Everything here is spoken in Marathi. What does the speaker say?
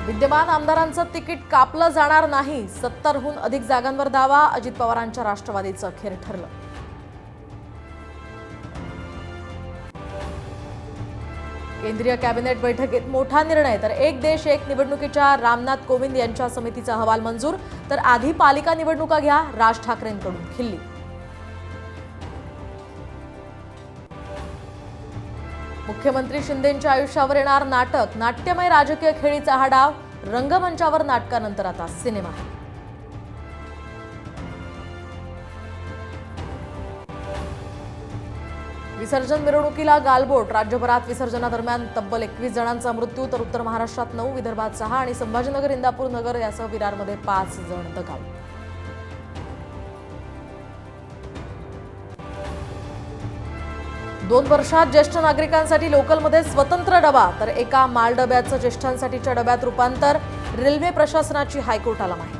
विद्यमान आमदारांचं तिकीट कापलं जाणार नाही. 70हून अधिक जागांवर दावा. अजित पवारांच्या राष्ट्रवादीचं अखेर ठरलं. केंद्रीय कॅबिनेट बैठकीत मोठा निर्णय. तर एक देश एक निवडणुकीच्या रामनाथ कोविंद यांच्या समितीचा अहवाल मंजूर. तर आधी पालिका निवडणुका घ्या, राज ठाकरेंकडून खिल्ली. मुख्यमंत्री शिंदेंच्या आयुष्यावर येणार नाटक. नाट्यमय राजकीय खेळीचा हा डाव. रंगमंचावर नाटकानंतर आता सिनेमा. विसर्जन मिरवणुकीला गालबोट. राज्यभरात विसर्जनादरम्यान तब्बल 21 जणांचा मृत्यू. तर उत्तर महाराष्ट्रात 9, विदर्भात 6 आणि संभाजीनगर, इंदापूर नगर यासह विरारमध्ये 5 जण दगावले. 2 वर्षात ज्येष्ठ नागरिकांसाठी लोकलमध्ये स्वतंत्र डबा. तर एका मालडब्याचं ज्येष्ठांसाठीच्या डब्यात रूपांतर. रेल्वे प्रशासनाची हायकोर्टाला माहिती.